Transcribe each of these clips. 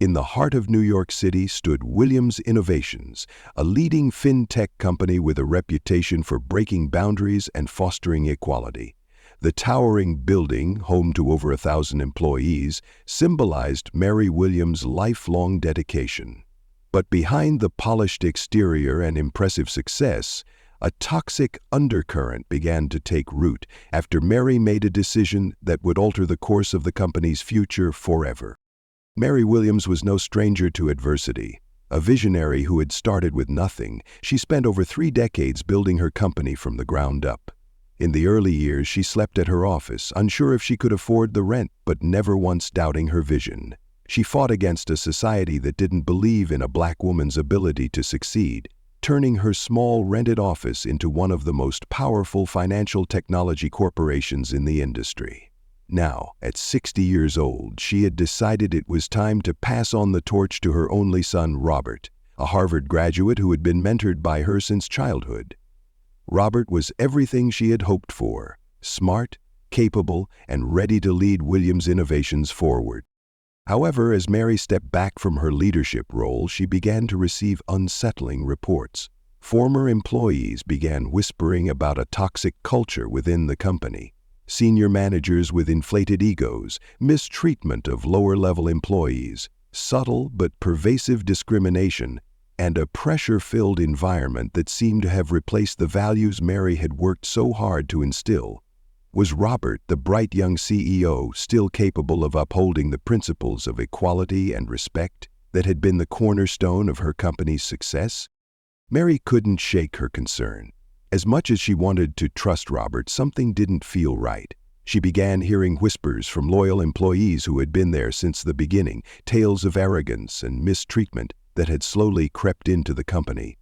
In the heart of New York City stood Williams Innovations, a leading fintech company with a reputation for breaking boundaries and fostering equality. The towering building, home to over 1,000 employees, symbolized Mary Williams' lifelong dedication. But behind the polished exterior and impressive success, a toxic undercurrent began to take root after Mary made a decision that would alter the course of the company's future forever. Mary Williams was no stranger to adversity. A visionary who had started with nothing, she spent over 3 decades building her company from the ground up. In the early years, she slept at her office, unsure if she could afford the rent, but never once doubting her vision. She fought against a society that didn't believe in a black woman's ability to succeed, turning her small rented office into one of the most powerful financial technology corporations in the industry. Now, at 60 years old, she had decided it was time to pass on the torch to her only son, Robert, a Harvard graduate who had been mentored by her since childhood. Robert was everything she had hoped for: smart, capable, and ready to lead Williams Innovations forward. However, as Mary stepped back from her leadership role, she began to receive unsettling reports. Former employees began whispering about a toxic culture within the company. Senior managers with inflated egos, mistreatment of lower-level employees, subtle but pervasive discrimination, and a pressure-filled environment that seemed to have replaced the values Mary had worked so hard to instill. Was Robert, the bright young CEO, still capable of upholding the principles of equality and respect that had been the cornerstone of her company's success? Mary couldn't shake her concern. As much as she wanted to trust Robert, something didn't feel right. She began hearing whispers from loyal employees who had been there since the beginning, tales of arrogance and mistreatment that had slowly crept into the company.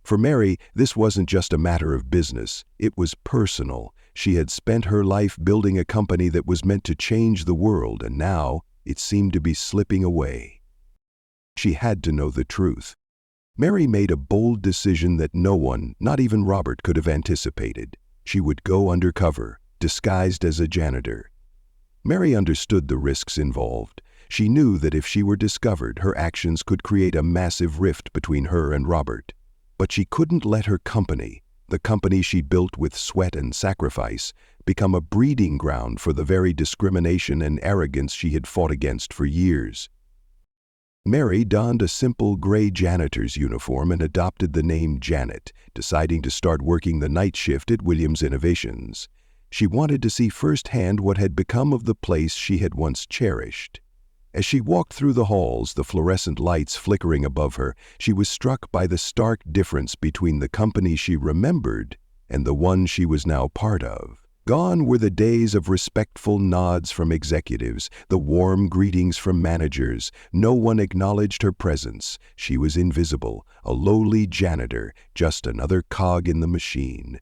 For Mary, this wasn't just a matter of business, it was personal. She had spent her life building a company that was meant to change the world, and now it seemed to be slipping away. She had to know the truth. Mary made a bold decision that no one, not even Robert, could have anticipated. She would go undercover, disguised as a janitor. Mary understood the risks involved. She knew that if she were discovered, her actions could create a massive rift between her and Robert. But she couldn't let her company, the company she built with sweat and sacrifice, become a breeding ground for the very discrimination and arrogance she had fought against for years. Mary donned a simple gray janitor's uniform and adopted the name Janet, deciding to start working the night shift at Williams Innovations. She wanted to see firsthand what had become of the place she had once cherished. As she walked through the halls, the fluorescent lights flickering above her, she was struck by the stark difference between the company she remembered and the one she was now part of. Gone were the days of respectful nods from executives, the warm greetings from managers. No one acknowledged her presence. She was invisible, a lowly janitor, just another cog in the machine.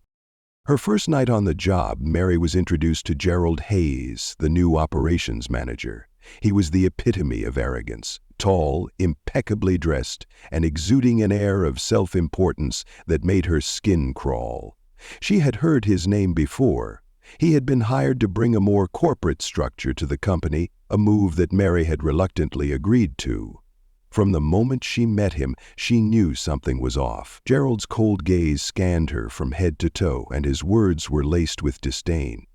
Her first night on the job, Mary was introduced to Gerald Hayes, the new operations manager. He was the epitome of arrogance, tall, impeccably dressed, and exuding an air of self-importance that made her skin crawl. She had heard his name before. He had been hired to bring a more corporate structure to the company, a move that Mary had reluctantly agreed to. From the moment she met him, she knew something was off. Gerald's cold gaze scanned her from head to toe, and his words were laced with disdain.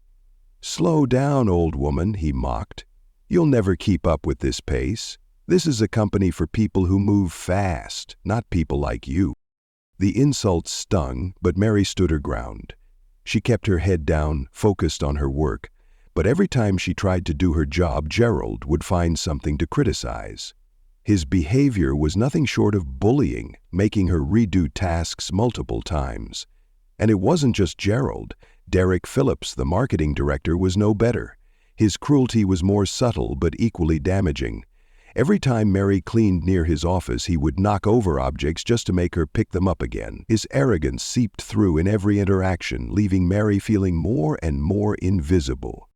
"Slow down, old woman," he mocked. "You'll never keep up with this pace. This is a company for people who move fast, not people like you." The insult stung, but Mary stood her ground. She kept her head down, focused on her work, but every time she tried to do her job, Gerald would find something to criticize. His behavior was nothing short of bullying, making her redo tasks multiple times. And it wasn't just Gerald. Derek Phillips, the marketing director, was no better. His cruelty was more subtle but equally damaging. Every time Mary cleaned near his office, he would knock over objects just to make her pick them up again. His arrogance seeped through in every interaction, leaving Mary feeling more and more invisible.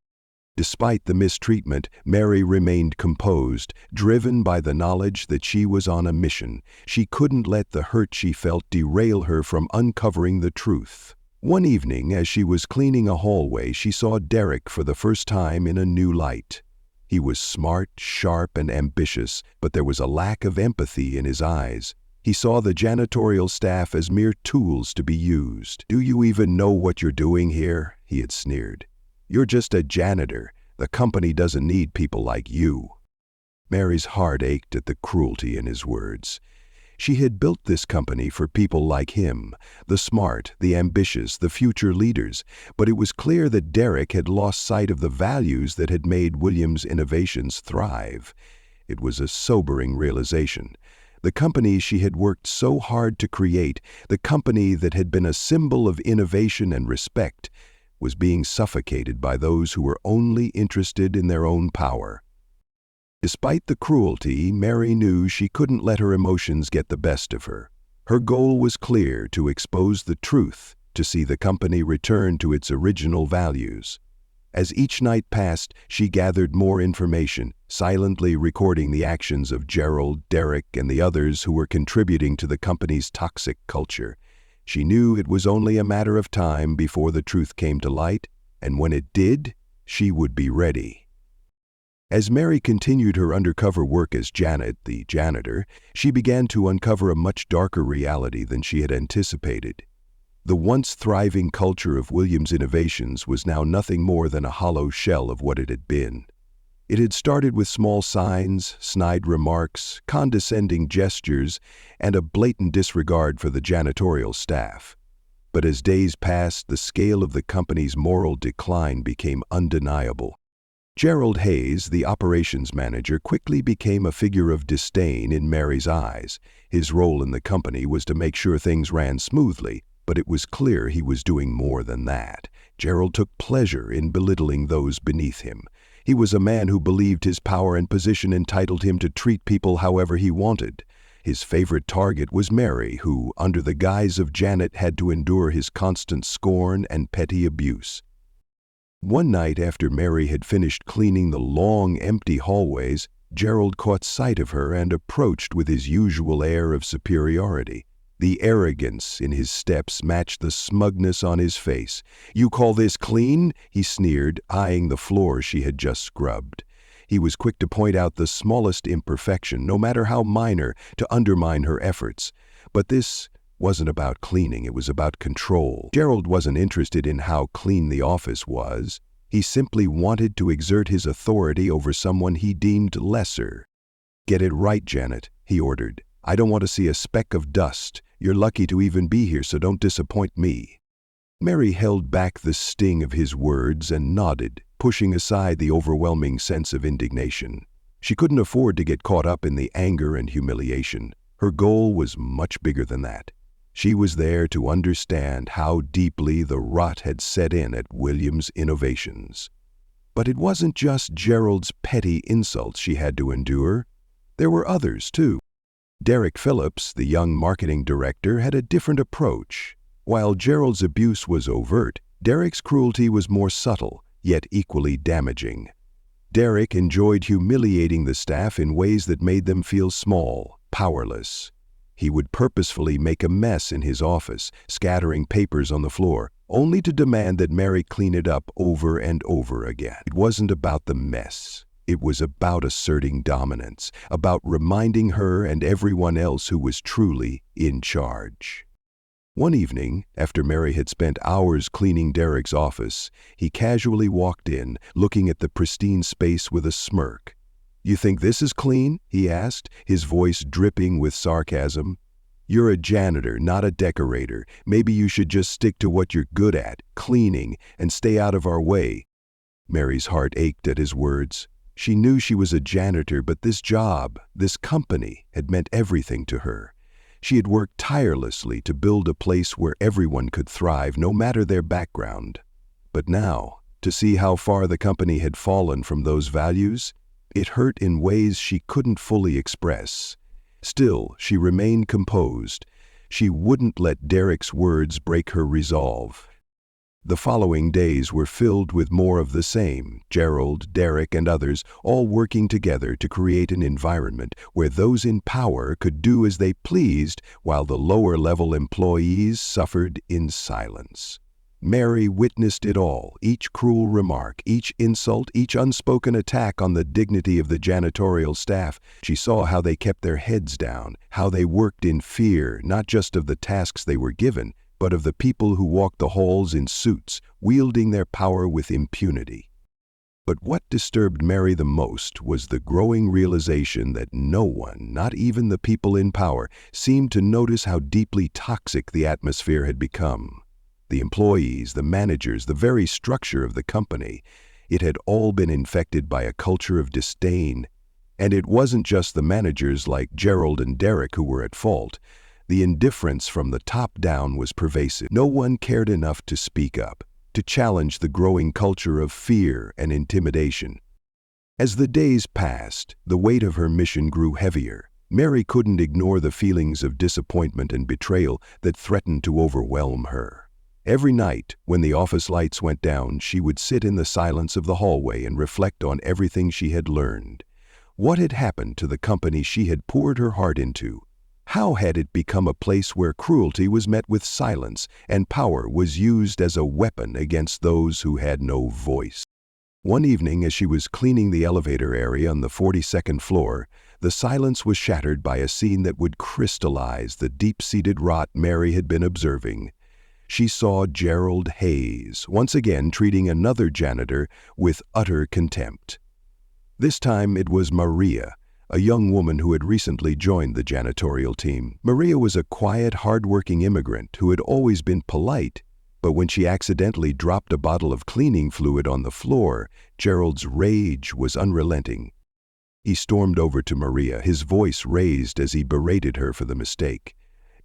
Despite the mistreatment, Mary remained composed, driven by the knowledge that she was on a mission. She couldn't let the hurt she felt derail her from uncovering the truth. One evening, as she was cleaning a hallway, she saw Derek for the first time in a new light. He was smart, sharp, and ambitious, but there was a lack of empathy in his eyes. He saw the janitorial staff as mere tools to be used. "Do you even know what you're doing here?" he had sneered. "You're just a janitor. The company doesn't need people like you." Mary's heart ached at the cruelty in his words. She had built this company for people like him, the smart, the ambitious, the future leaders, but it was clear that Derek had lost sight of the values that had made Williams Innovations thrive. It was a sobering realization. The company she had worked so hard to create, the company that had been a symbol of innovation and respect, was being suffocated by those who were only interested in their own power. Despite the cruelty, Mary knew she couldn't let her emotions get the best of her. Her goal was clear: to expose the truth, to see the company return to its original values. As each night passed, she gathered more information, silently recording the actions of Gerald, Derek, and the others who were contributing to the company's toxic culture. She knew it was only a matter of time before the truth came to light, and when it did, she would be ready. As Mary continued her undercover work as Janet, the janitor, she began to uncover a much darker reality than she had anticipated. The once thriving culture of Williams Innovations was now nothing more than a hollow shell of what it had been. It had started with small signs, snide remarks, condescending gestures, and a blatant disregard for the janitorial staff. But as days passed, the scale of the company's moral decline became undeniable. Gerald Hayes, the operations manager, quickly became a figure of disdain in Mary's eyes. His role in the company was to make sure things ran smoothly, but it was clear he was doing more than that. Gerald took pleasure in belittling those beneath him. He was a man who believed his power and position entitled him to treat people however he wanted. His favorite target was Mary, who, under the guise of Janet, had to endure his constant scorn and petty abuse. One night after Mary had finished cleaning the long, empty hallways, Gerald caught sight of her and approached with his usual air of superiority. The arrogance in his steps matched the smugness on his face. "You call this clean?" he sneered, eyeing the floor she had just scrubbed. He was quick to point out the smallest imperfection, no matter how minor, to undermine her efforts. But this wasn't about cleaning, it was about control. Gerald wasn't interested in how clean the office was. He simply wanted to exert his authority over someone he deemed lesser. "Get it right, Janet," he ordered. "I don't want to see a speck of dust. You're lucky to even be here, so don't disappoint me." Mary held back the sting of his words and nodded, pushing aside the overwhelming sense of indignation. She couldn't afford to get caught up in the anger and humiliation. Her goal was much bigger than that. She was there to understand how deeply the rot had set in at Williams Innovations. But it wasn't just Gerald's petty insults she had to endure. There were others, too. Derek Phillips, the young marketing director, had a different approach. While Gerald's abuse was overt, Derek's cruelty was more subtle, yet equally damaging. Derek enjoyed humiliating the staff in ways that made them feel small, powerless. He would purposefully make a mess in his office, scattering papers on the floor, only to demand that Mary clean it up over and over again. It wasn't about the mess. It was about asserting dominance, about reminding her and everyone else who was truly in charge. One evening, after Mary had spent hours cleaning Derek's office, he casually walked in, looking at the pristine space with a smirk. "You think this is clean?" he asked, his voice dripping with sarcasm. "You're a janitor, not a decorator. Maybe you should just stick to what you're good at, cleaning, and stay out of our way." Mary's heart ached at his words. She knew she was a janitor, but this job, this company, had meant everything to her. She had worked tirelessly to build a place where everyone could thrive, no matter their background. But now, to see how far the company had fallen from those values, it hurt in ways she couldn't fully express. Still, she remained composed. She wouldn't let Derek's words break her resolve. The following days were filled with more of the same, Gerald, Derek, and others all working together to create an environment where those in power could do as they pleased while the lower-level employees suffered in silence. Mary witnessed it all, each cruel remark, each insult, each unspoken attack on the dignity of the janitorial staff. She saw how they kept their heads down, how they worked in fear, not just of the tasks they were given, but of the people who walked the halls in suits, wielding their power with impunity. But what disturbed Mary the most was the growing realization that no one, not even the people in power, seemed to notice how deeply toxic the atmosphere had become. The employees, the managers, the very structure of the company, it had all been infected by a culture of disdain. And it wasn't just the managers like Gerald and Derek who were at fault. The indifference from the top down was pervasive. No one cared enough to speak up, to challenge the growing culture of fear and intimidation. As the days passed, the weight of her mission grew heavier. Mary couldn't ignore the feelings of disappointment and betrayal that threatened to overwhelm her. Every night, when the office lights went down, she would sit in the silence of the hallway and reflect on everything she had learned. What had happened to the company she had poured her heart into? How had it become a place where cruelty was met with silence and power was used as a weapon against those who had no voice? One evening, as she was cleaning the elevator area on the 42nd floor, the silence was shattered by a scene that would crystallize the deep-seated rot Mary had been observing. She saw Gerald Hayes, once again treating another janitor with utter contempt. This time it was Maria, a young woman who had recently joined the janitorial team. Maria was a quiet, hard-working immigrant who had always been polite, but when she accidentally dropped a bottle of cleaning fluid on the floor, Gerald's rage was unrelenting. He stormed over to Maria, his voice raised as he berated her for the mistake.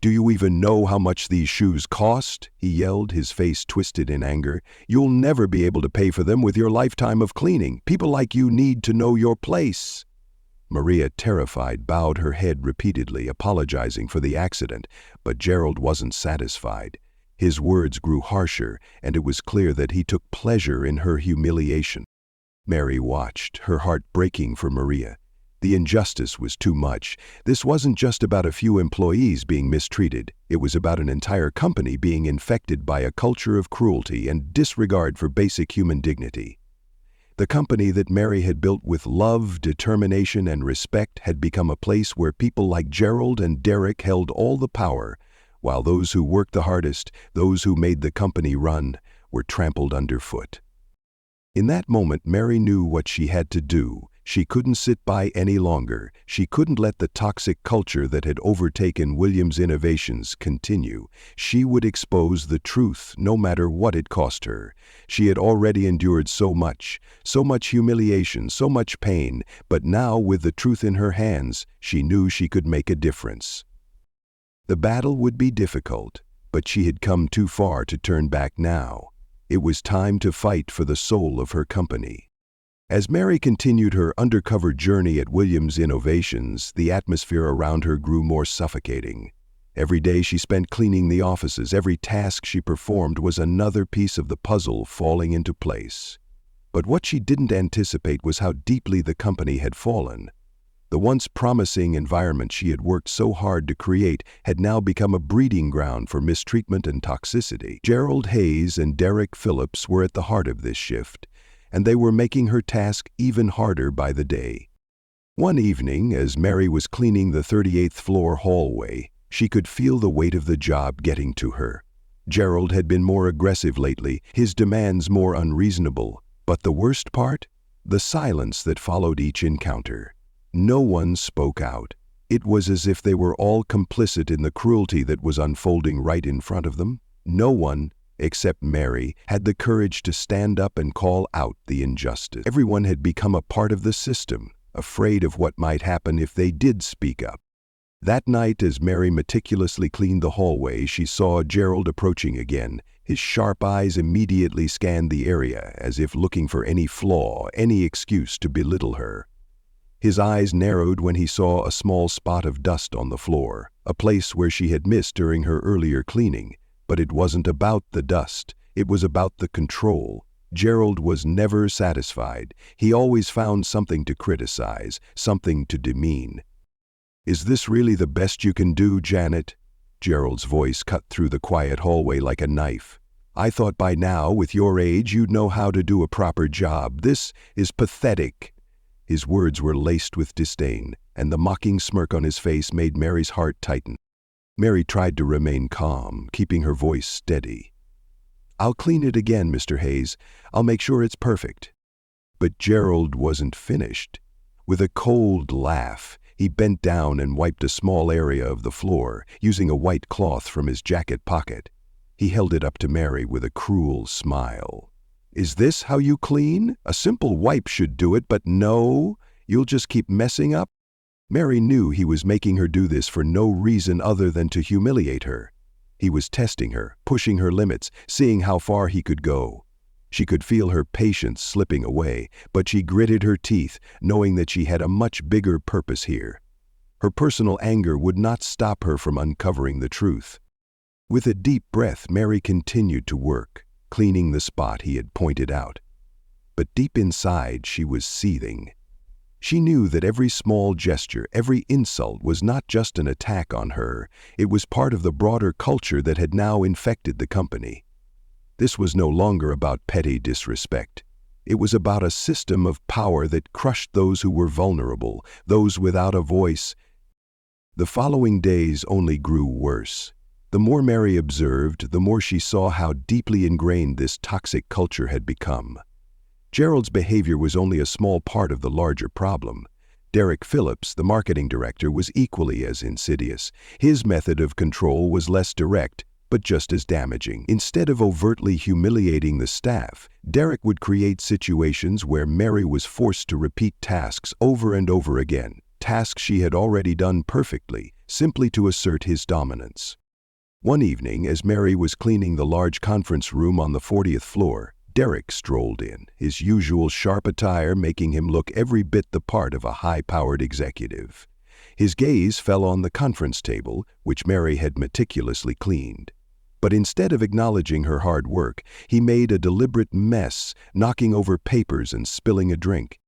"Do you even know how much these shoes cost?" he yelled, his face twisted in anger. "You'll never be able to pay for them with your lifetime of cleaning. People like you need to know your place." Maria, terrified, bowed her head repeatedly, apologizing for the accident, but Gerald wasn't satisfied. His words grew harsher, and it was clear that he took pleasure in her humiliation. Mary watched, her heart breaking for Maria. The injustice was too much. This wasn't just about a few employees being mistreated. It was about an entire company being infected by a culture of cruelty and disregard for basic human dignity. The company that Mary had built with love, determination, and respect had become a place where people like Gerald and Derek held all the power, while those who worked the hardest, those who made the company run, were trampled underfoot. In that moment, Mary knew what she had to do. She couldn't sit by any longer. She couldn't let the toxic culture that had overtaken Williams Innovations continue. She would expose the truth, no matter what it cost her. She had already endured so much humiliation, so much pain, but now, with the truth in her hands, she knew she could make a difference. The battle would be difficult, but she had come too far to turn back now. It was time to fight for the soul of her company. As Mary continued her undercover journey at Williams Innovations, the atmosphere around her grew more suffocating. Every day she spent cleaning the offices, every task she performed was another piece of the puzzle falling into place. But what she didn't anticipate was how deeply the company had fallen. The once promising environment she had worked so hard to create had now become a breeding ground for mistreatment and toxicity. Gerald Hayes and Derek Phillips were at the heart of this shift, and they were making her task even harder by the day. One evening, as Mary was cleaning the 38th floor hallway, she could feel the weight of the job getting to her. Gerald had been more aggressive lately, his demands more unreasonable. But the worst part? The silence that followed each encounter. No one spoke out. It was as if they were all complicit in the cruelty that was unfolding right in front of them. No one, except Mary, had the courage to stand up and call out the injustice. Everyone had become a part of the system, afraid of what might happen if they did speak up. That night, as Mary meticulously cleaned the hallway, she saw Gerald approaching again. His sharp eyes immediately scanned the area, as if looking for any flaw, any excuse to belittle her. His eyes narrowed when he saw a small spot of dust on the floor, a place where she had missed during her earlier cleaning. But it wasn't about the dust, it was about the control. Gerald was never satisfied. He always found something to criticize, something to demean. "Is this really the best you can do, Janet?" Gerald's voice cut through the quiet hallway like a knife. I thought by now, with your age, you'd know how to do a proper job. This is pathetic." His words were laced with disdain, and the mocking smirk on his face made Mary's heart tighten. Mary tried to remain calm, keeping her voice steady. "I'll clean it again, Mr. Hayes. I'll make sure it's perfect." But Gerald wasn't finished. With a cold laugh, he bent down and wiped a small area of the floor, using a white cloth from his jacket pocket. He held it up to Mary with a cruel smile. "Is this how you clean? A simple wipe should do it, but no, you'll just keep messing up?" Mary knew he was making her do this for no reason other than to humiliate her. He was testing her, pushing her limits, seeing how far he could go. She could feel her patience slipping away, but she gritted her teeth, knowing that she had a much bigger purpose here. Her personal anger would not stop her from uncovering the truth. With a deep breath, Mary continued to work, cleaning the spot he had pointed out. But deep inside, she was seething. She knew that every small gesture, every insult was not just an attack on her, it was part of the broader culture that had now infected the company. This was no longer about petty disrespect. It was about a system of power that crushed those who were vulnerable, those without a voice. The following days only grew worse. The more Mary observed, the more she saw how deeply ingrained this toxic culture had become. Gerald's behavior was only a small part of the larger problem. Derek Phillips, the marketing director, was equally as insidious. His method of control was less direct, but just as damaging. Instead of overtly humiliating the staff, Derek would create situations where Mary was forced to repeat tasks over and over again, tasks she had already done perfectly, simply to assert his dominance. One evening, as Mary was cleaning the large conference room on the 40th floor, Derek strolled in, his usual sharp attire making him look every bit the part of a high-powered executive. His gaze fell on the conference table, which Mary had meticulously cleaned. But instead of acknowledging her hard work, he made a deliberate mess, knocking over papers and spilling a drink.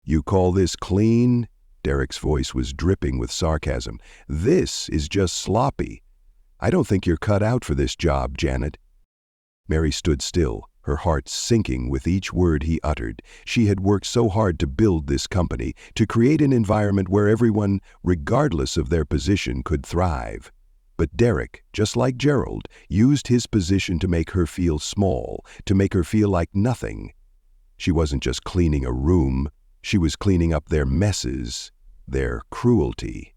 "You call this clean?" Derek's voice was dripping with sarcasm. "This is just sloppy. I don't think you're cut out for this job, Janet." Mary stood still, her heart sinking with each word he uttered. She had worked so hard to build this company, to create an environment where everyone, regardless of their position, could thrive. But Derek, just like Gerald, used his position to make her feel small, to make her feel like nothing. She wasn't just cleaning a room, she was cleaning up their messes, their cruelty.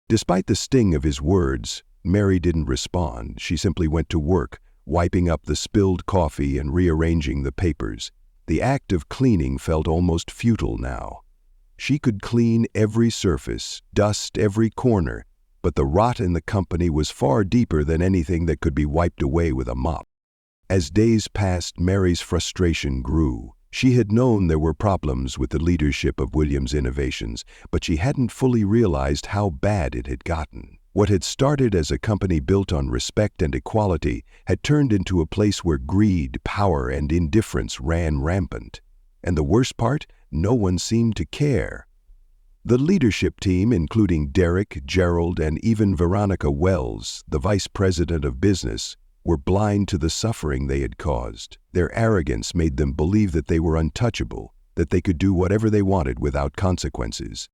Despite the sting of his words, Mary didn't respond. She simply went to work, wiping up the spilled coffee and rearranging the papers. The act of cleaning felt almost futile now. She could clean every surface, dust every corner, but the rot in the company was far deeper than anything that could be wiped away with a mop. As days passed, Mary's frustration grew. She had known there were problems with the leadership of Williams Innovations, but she hadn't fully realized how bad it had gotten. What had started as a company built on respect and equality had turned into a place where greed, power, and indifference ran rampant. And the worst part, no one seemed to care. The leadership team, including Derek, Gerald, and even Veronica Wells, the vice president of business, were blind to the suffering they had caused. Their arrogance made them believe that they were untouchable, that they could do whatever they wanted without consequences.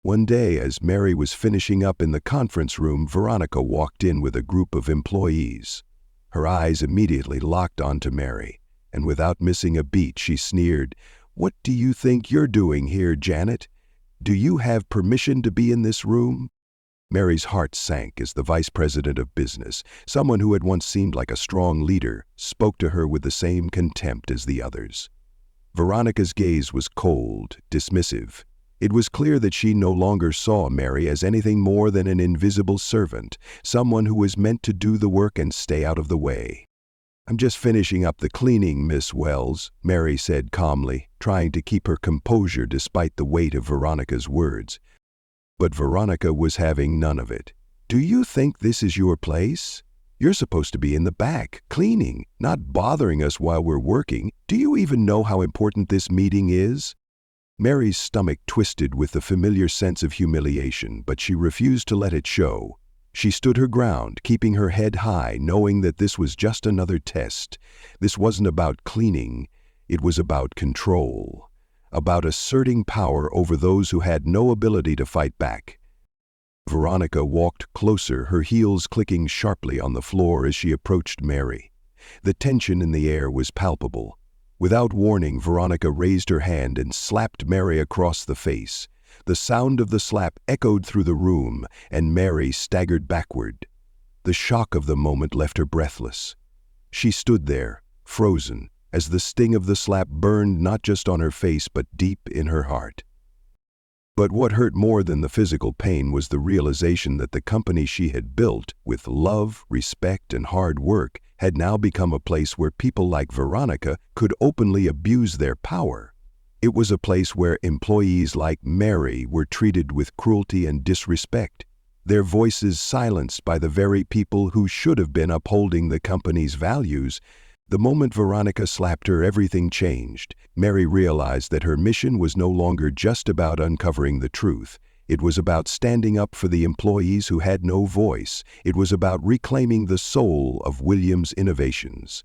One day, as Mary was finishing up in the conference room, Veronica walked in with a group of employees. Her eyes immediately locked onto Mary, and without missing a beat, she sneered, "What do you think you're doing here, Janet? Do you have permission to be in this room?" Mary's heart sank as the vice president of business, someone who had once seemed like a strong leader, spoke to her with the same contempt as the others. Veronica's gaze was cold, dismissive. It was clear that she no longer saw Mary as anything more than an invisible servant, someone who was meant to do the work and stay out of the way. "I'm just finishing up the cleaning, Miss Wells," Mary said calmly, trying to keep her composure despite the weight of Veronica's words. But Veronica was having none of it. "Do you think this is your place? You're supposed to be in the back, cleaning, not bothering us while we're working. Do you even know how important this meeting is?" Mary's stomach twisted with the familiar sense of humiliation, but she refused to let it show. She stood her ground, keeping her head high, knowing that this was just another test. This wasn't about cleaning, it was about control, about asserting power over those who had no ability to fight back. Veronica walked closer, her heels clicking sharply on the floor as she approached Mary. The tension in the air was palpable. Without warning, Veronica raised her hand and slapped Mary across the face. The sound of the slap echoed through the room, and Mary staggered backward. The shock of the moment left her breathless. She stood there, frozen, as the sting of the slap burned not just on her face but deep in her heart. But what hurt more than the physical pain was the realization that the company she had built, with love, respect, and hard work, had now become a place where people like Veronica could openly abuse their power. It was a place where employees like Mary were treated with cruelty and disrespect, their voices silenced by the very people who should have been upholding the company's values. The moment Veronica slapped her, everything changed. Mary realized that her mission was no longer just about uncovering the truth. It was about standing up for the employees who had no voice. It was about reclaiming the soul of Williams Innovations.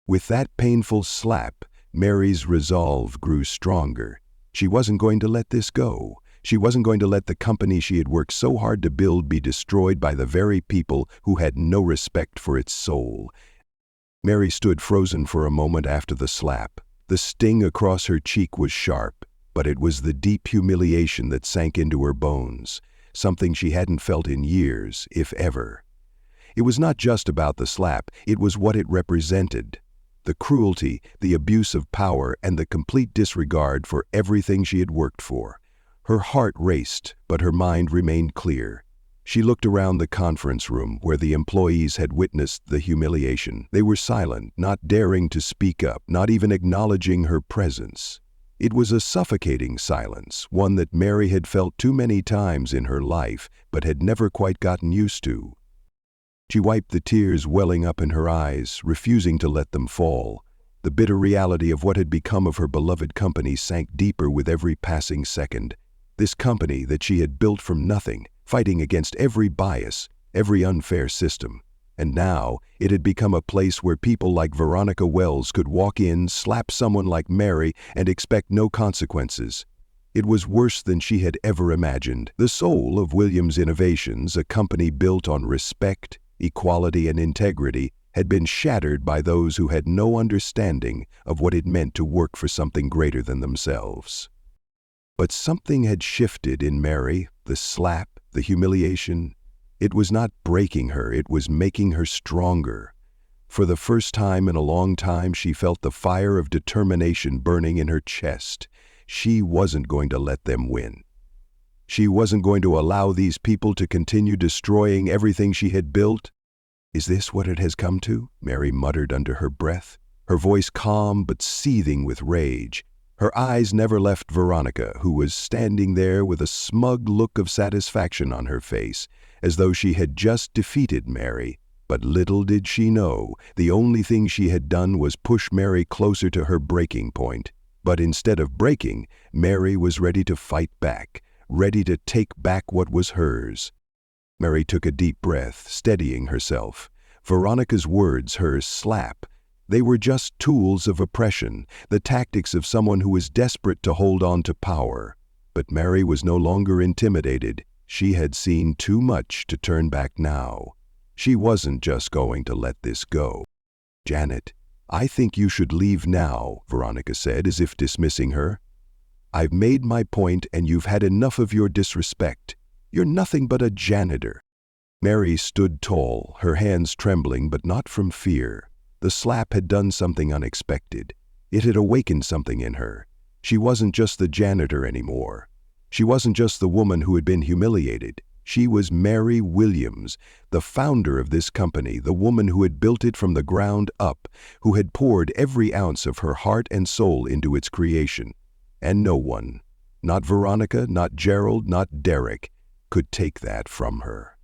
With that painful slap, Mary's resolve grew stronger. She wasn't going to let this go. She wasn't going to let the company she had worked so hard to build be destroyed by the very people who had no respect for its soul. Mary stood frozen for a moment after the slap. The sting across her cheek was sharp, but it was the deep humiliation that sank into her bones, something she hadn't felt in years, if ever. It was not just about the slap, it was what it represented. The cruelty, the abuse of power, and the complete disregard for everything she had worked for. Her heart raced, but her mind remained clear. She looked around the conference room where the employees had witnessed the humiliation. They were silent, not daring to speak up, not even acknowledging her presence. It was a suffocating silence, one that Mary had felt too many times in her life, but had never quite gotten used to. She wiped the tears welling up in her eyes, refusing to let them fall. The bitter reality of what had become of her beloved company sank deeper with every passing second. This company that she had built from nothing, fighting against every bias, every unfair system. And now, it had become a place where people like Veronica Wells could walk in, slap someone like Mary, and expect no consequences. It was worse than she had ever imagined. The soul of Williams Innovations, a company built on respect, equality, and integrity, had been shattered by those who had no understanding of what it meant to work for something greater than themselves. But something had shifted in Mary, the slap, the humiliation. It was not breaking her, it was making her stronger. For the first time in a long time, she felt the fire of determination burning in her chest. She wasn't going to let them win. She wasn't going to allow these people to continue destroying everything she had built. "Is this what it has come to?" Mary muttered under her breath, her voice calm but seething with rage. Her eyes never left Veronica, who was standing there with a smug look of satisfaction on her face, as though she had just defeated Mary. But little did she know, the only thing she had done was push Mary closer to her breaking point. But instead of breaking, Mary was ready to fight back, ready to take back what was hers. Mary took a deep breath, steadying herself. Veronica's words, her slap, they were just tools of oppression, the tactics of someone who was desperate to hold on to power. But Mary was no longer intimidated. She had seen too much to turn back now. She wasn't just going to let this go. "Janet, I think you should leave now," Veronica said, as if dismissing her. "I've made my point and you've had enough of your disrespect. You're nothing but a janitor." Mary stood tall, her hands trembling, but not from fear. The slap had done something unexpected. It had awakened something in her. She wasn't just the janitor anymore. She wasn't just the woman who had been humiliated. She was Mary Williams, the founder of this company, the woman who had built it from the ground up, who had poured every ounce of her heart and soul into its creation. And no one, not Veronica, not Gerald, not Derek, could take that from her.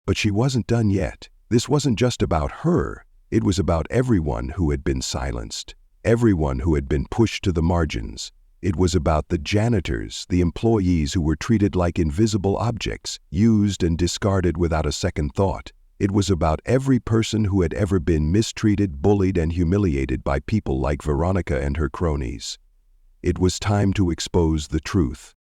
But she wasn't done yet. This wasn't just about her. It was about everyone who had been silenced, everyone who had been pushed to the margins. It was about the janitors, the employees who were treated like invisible objects, used and discarded without a second thought. It was about every person who had ever been mistreated, bullied, and humiliated by people like Veronica and her cronies. It was time to expose the truth.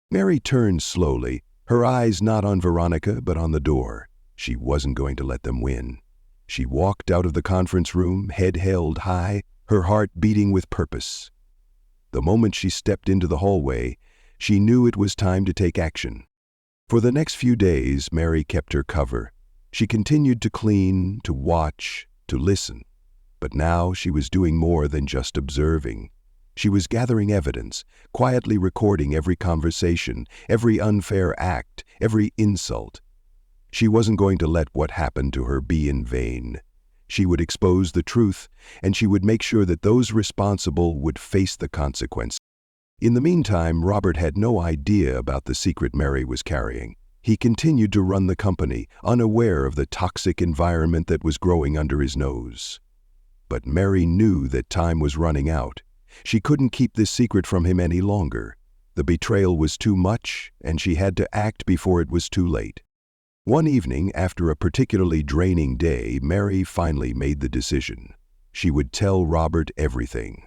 Mary turned slowly, her eyes not on Veronica but on the door. She wasn't going to let them win. She walked out of the conference room, head held high, her heart beating with purpose. The moment she stepped into the hallway, she knew it was time to take action. For the next few days, Mary kept her cover. She continued to clean, to watch, to listen. But now she was doing more than just observing. She was gathering evidence, quietly recording every conversation, every unfair act, every insult. She wasn't going to let what happened to her be in vain. She would expose the truth, and she would make sure that those responsible would face the consequences. In the meantime, Robert had no idea about the secret Mary was carrying. He continued to run the company, unaware of the toxic environment that was growing under his nose. But Mary knew that time was running out. She couldn't keep this secret from him any longer. The betrayal was too much, and she had to act before it was too late. One evening, after a particularly draining day, Mary finally made the decision. She would tell Robert everything.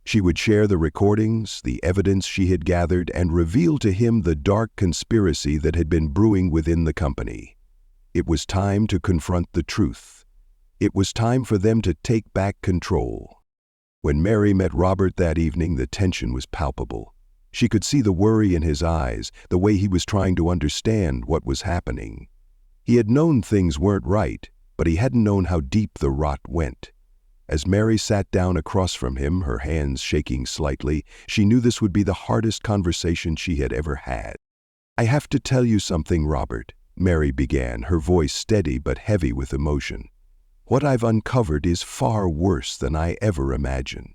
She would share the recordings, the evidence she had gathered, and reveal to him the dark conspiracy that had been brewing within the company. It was time to confront the truth. It was time for them to take back control. When Mary met Robert that evening, the tension was palpable. She could see the worry in his eyes, the way he was trying to understand what was happening. He had known things weren't right, but he hadn't known how deep the rot went. As Mary sat down across from him, her hands shaking slightly, she knew this would be the hardest conversation she had ever had. "I have to tell you something, Robert," Mary began, her voice steady but heavy with emotion. "What I've uncovered is far worse than I ever imagined."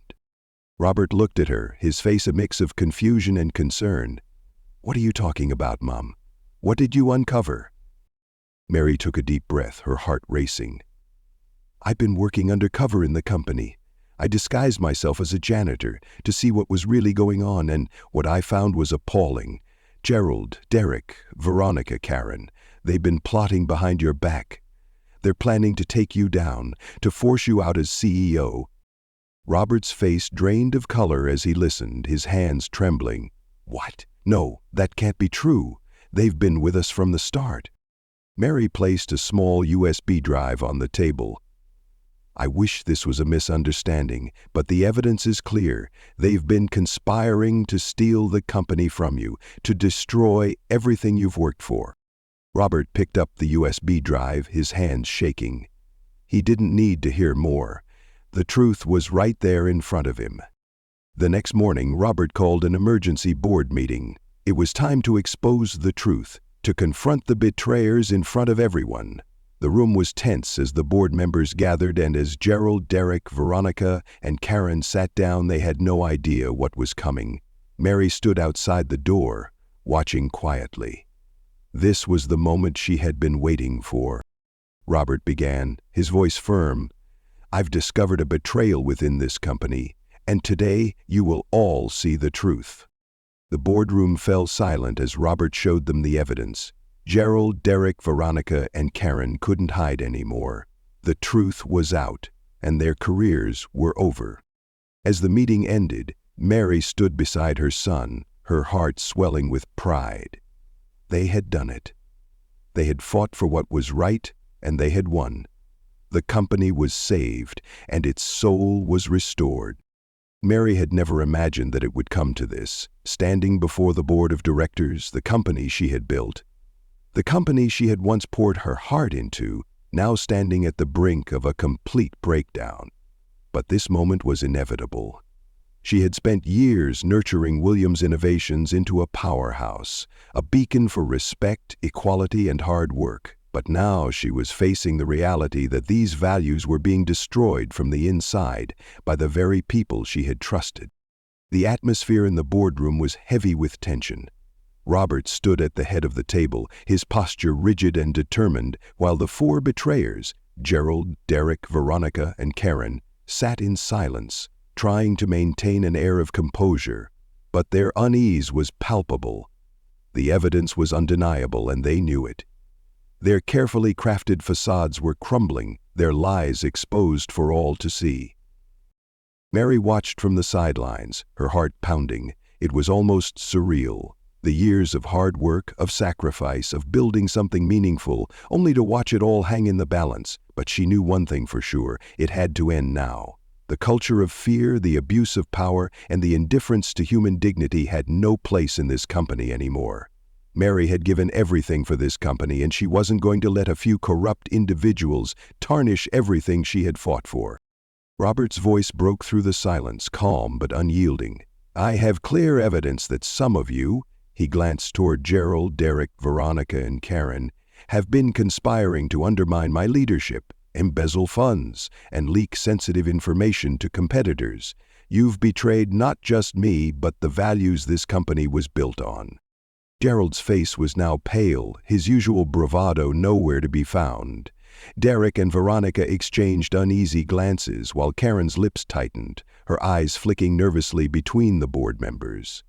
Robert looked at her, his face a mix of confusion and concern. "What are you talking about, Mom? What did you uncover?" Mary took a deep breath, her heart racing. "I've been working undercover in the company. I disguised myself as a janitor to see what was really going on, and what I found was appalling. Gerald, Derek, Veronica, Karen, they've been plotting behind your back. They're planning to take you down, to force you out as CEO." Robert's face drained of color as he listened, his hands trembling. "What? No, that can't be true. They've been with us from the start." Mary placed a small USB drive on the table. "I wish this was a misunderstanding, but the evidence is clear. They've been conspiring to steal the company from you, to destroy everything you've worked for." Robert picked up the USB drive, his hands shaking. He didn't need to hear more. The truth was right there in front of him. The next morning, Robert called an emergency board meeting. It was time to expose the truth, to confront the betrayers in front of everyone. The room was tense as the board members gathered, and as Gerald, Derek, Veronica, and Karen sat down, they had no idea what was coming. Mary stood outside the door, watching quietly. This was the moment she had been waiting for. Robert began, his voice firm. "I've discovered a betrayal within this company, and today you will all see the truth." The boardroom fell silent as Robert showed them the evidence. Gerald, Derek, Veronica, and Karen couldn't hide anymore. The truth was out, and their careers were over. As the meeting ended, Mary stood beside her son, her heart swelling with pride. They had done it. They had fought for what was right, and they had won. The company was saved, and its soul was restored. Mary had never imagined that it would come to this, standing before the board of directors, the company she had built. The company she had once poured her heart into, now standing at the brink of a complete breakdown. But this moment was inevitable. She had spent years nurturing Williams Innovations into a powerhouse, a beacon for respect, equality, and hard work. But now she was facing the reality that these values were being destroyed from the inside by the very people she had trusted. The atmosphere in the boardroom was heavy with tension. Robert stood at the head of the table, his posture rigid and determined, while the four betrayers, Gerald, Derek, Veronica, and Karen, sat in silence, trying to maintain an air of composure. But their unease was palpable. The evidence was undeniable, and they knew it. Their carefully crafted facades were crumbling, their lies exposed for all to see. Mary watched from the sidelines, her heart pounding. It was almost surreal. The years of hard work, of sacrifice, of building something meaningful, only to watch it all hang in the balance. But she knew one thing for sure: it had to end now. The culture of fear, the abuse of power, and the indifference to human dignity had no place in this company anymore. Mary had given everything for this company, and she wasn't going to let a few corrupt individuals tarnish everything she had fought for. Robert's voice broke through the silence, calm but unyielding. "I have clear evidence that some of you," he glanced toward Gerald, Derek, Veronica, and Karen, "have been conspiring to undermine my leadership, embezzle funds, and leak sensitive information to competitors. You've betrayed not just me, but the values this company was built on." Gerald's face was now pale, his usual bravado nowhere to be found. Derek and Veronica exchanged uneasy glances while Karen's lips tightened, her eyes flicking nervously between the board members.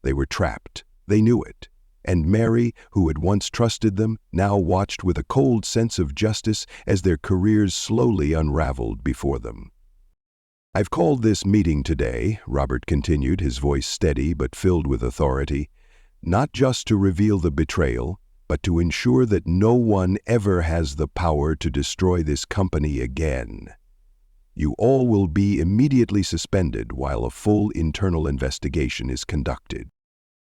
They were trapped. They knew it. And Mary, who had once trusted them, now watched with a cold sense of justice as their careers slowly unraveled before them. "I've called this meeting today," Robert continued, his voice steady but filled with authority, "not just to reveal the betrayal, but to ensure that no one ever has the power to destroy this company again. You all will be immediately suspended while a full internal investigation is conducted."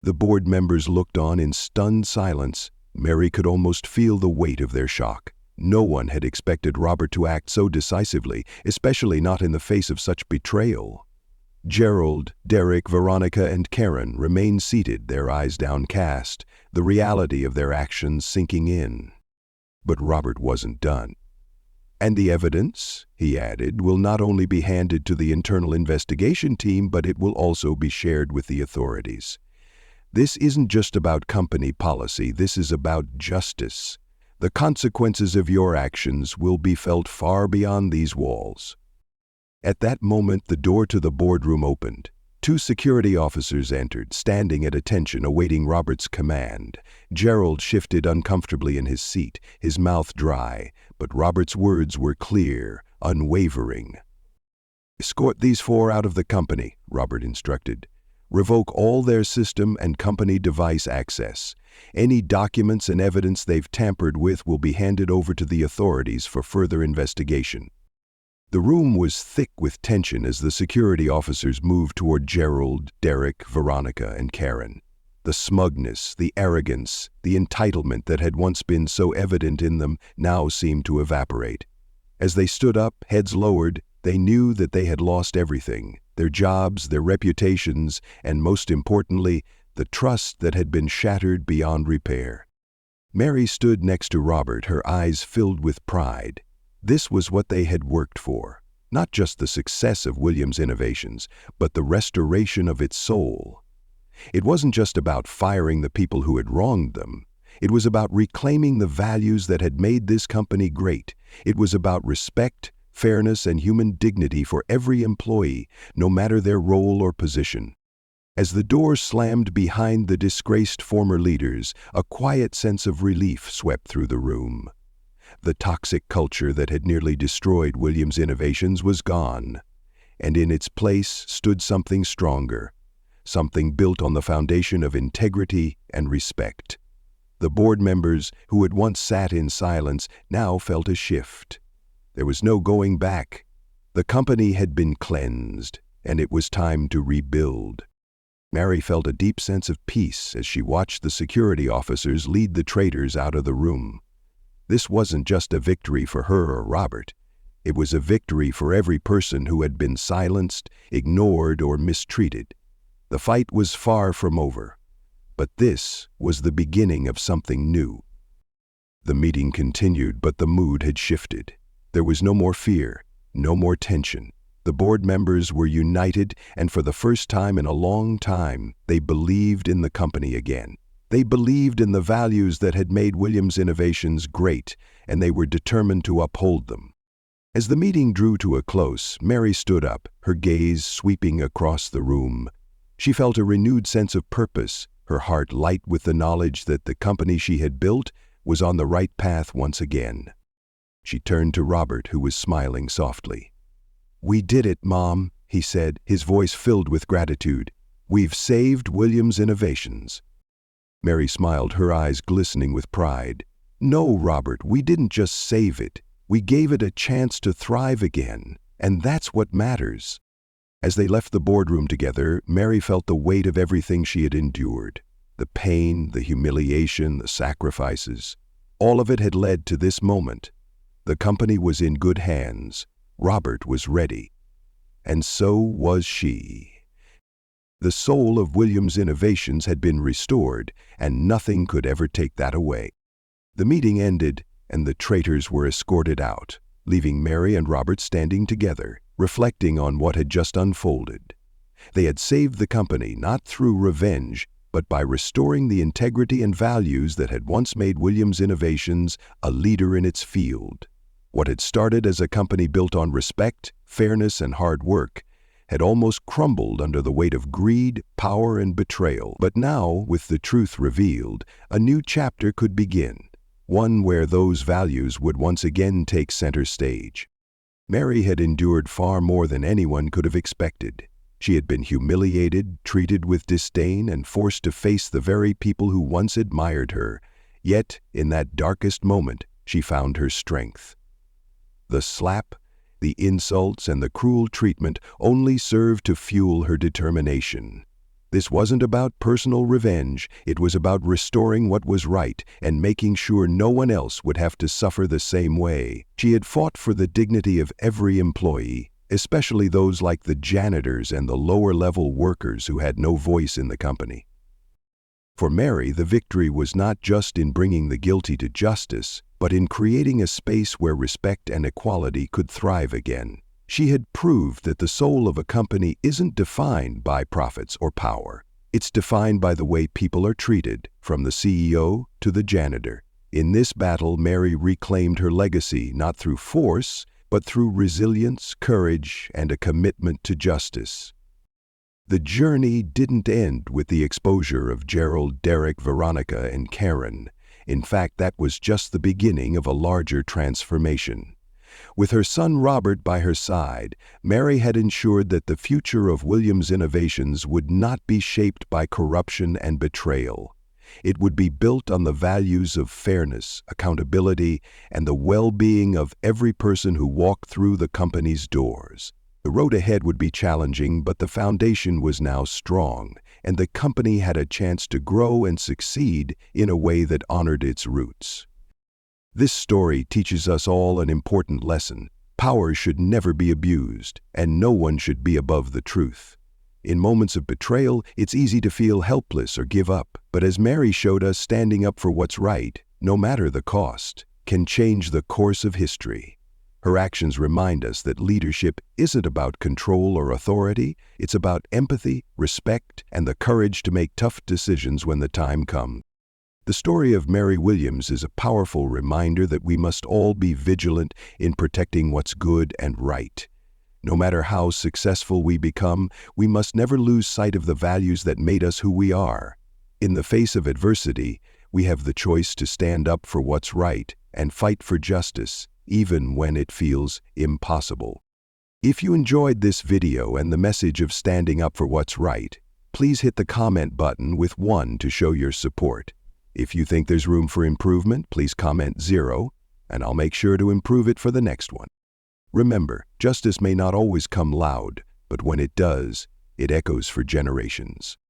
The board members looked on in stunned silence. Mary could almost feel the weight of their shock. No one had expected Robert to act so decisively, especially not in the face of such betrayal. Gerald, Derek, Veronica, and Karen remained seated, their eyes downcast, the reality of their actions sinking in. But Robert wasn't done. "And the evidence," he added, "will not only be handed to the internal investigation team, but it will also be shared with the authorities. This isn't just about company policy, this is about justice. The consequences of your actions will be felt far beyond these walls." At that moment, the door to the boardroom opened. 2 security officers entered, standing at attention, awaiting Robert's command. Gerald shifted uncomfortably in his seat, his mouth dry, but Robert's words were clear, unwavering. "Escort these 4 out of the company," Robert instructed. "Revoke all their system and company device access. Any documents and evidence they've tampered with will be handed over to the authorities for further investigation." The room was thick with tension as the security officers moved toward Gerald, Derek, Veronica, and Karen. The smugness, the arrogance, the entitlement that had once been so evident in them now seemed to evaporate. As they stood up, heads lowered, they knew that they had lost everything: their jobs, their reputations, and most importantly, the trust that had been shattered beyond repair. Mary stood next to Robert, her eyes filled with pride. This was what they had worked for, not just the success of Williams Innovations, but the restoration of its soul. It wasn't just about firing the people who had wronged them. It was about reclaiming the values that had made this company great. It was about respect, fairness, and human dignity for every employee, no matter their role or position. As the door slammed behind the disgraced former leaders, a quiet sense of relief swept through the room. The toxic culture that had nearly destroyed Williams Innovations was gone, and in its place stood something stronger, something built on the foundation of integrity and respect. The board members, who had once sat in silence, now felt a shift. There was no going back. The company had been cleansed, and it was time to rebuild. Mary felt a deep sense of peace as she watched the security officers lead the traitors out of the room. This wasn't just a victory for her or Robert. It was a victory for every person who had been silenced, ignored, or mistreated. The fight was far from over, but this was the beginning of something new. The meeting continued, but the mood had shifted. There was no more fear, no more tension. The board members were united, and for the first time in a long time, they believed in the company again. They believed in the values that had made Williams Innovations great, and they were determined to uphold them. As the meeting drew to a close, Mary stood up, her gaze sweeping across the room. She felt a renewed sense of purpose, her heart light with the knowledge that the company she had built was on the right path once again. She turned to Robert, who was smiling softly. "We did it, Mom," he said, his voice filled with gratitude. "We've saved Williams Innovations." Mary smiled, her eyes glistening with pride. "No, Robert, we didn't just save it. We gave it a chance to thrive again, and that's what matters." As they left the boardroom together, Mary felt the weight of everything she had endured. The pain, the humiliation, the sacrifices. All of it had led to this moment. The company was in good hands. Robert was ready. And so was she. The soul of Williams Innovations had been restored, and nothing could ever take that away. The meeting ended, and the traitors were escorted out, leaving Mary and Robert standing together, reflecting on what had just unfolded. They had saved the company not through revenge, but by restoring the integrity and values that had once made Williams Innovations a leader in its field. What had started as a company built on respect, fairness, and hard work had almost crumbled under the weight of greed, power, and betrayal. But now, with the truth revealed, a new chapter could begin, one where those values would once again take center stage. Mary had endured far more than anyone could have expected. She had been humiliated, treated with disdain, and forced to face the very people who once admired her. Yet, in that darkest moment, she found her strength. The slap, the insults, and the cruel treatment only served to fuel her determination. This wasn't about personal revenge, it was about restoring what was right and making sure no one else would have to suffer the same way. She had fought for the dignity of every employee, especially those like the janitors and the lower-level workers who had no voice in the company. For Mary, the victory was not just in bringing the guilty to justice, but in creating a space where respect and equality could thrive again. She had proved that the soul of a company isn't defined by profits or power. It's defined by the way people are treated, from the CEO to the janitor. In this battle, Mary reclaimed her legacy not through force, but through resilience, courage, and a commitment to justice. The journey didn't end with the exposure of Gerald, Derek, Veronica, and Karen. In fact, that was just the beginning of a larger transformation. With her son Robert by her side, Mary had ensured that the future of Williams Innovations would not be shaped by corruption and betrayal. It would be built on the values of fairness, accountability, and the well-being of every person who walked through the company's doors. The road ahead would be challenging, but the foundation was now strong, and the company had a chance to grow and succeed in a way that honored its roots. This story teaches us all an important lesson. Power should never be abused, and no one should be above the truth. In moments of betrayal, it's easy to feel helpless or give up, but as Mary showed us, standing up for what's right, no matter the cost, can change the course of history. Her actions remind us that leadership isn't about control or authority, it's about empathy, respect, and the courage to make tough decisions when the time comes. The story of Mary Williams is a powerful reminder that we must all be vigilant in protecting what's good and right. No matter how successful we become, we must never lose sight of the values that made us who we are. In the face of adversity, we have the choice to stand up for what's right and fight for justice, even when it feels impossible. If you enjoyed this video and the message of standing up for what's right, please hit the comment button with 1 to show your support. If you think there's room for improvement, please comment 0, and I'll make sure to improve it for the next one. Remember, justice may not always come loud, but when it does, it echoes for generations.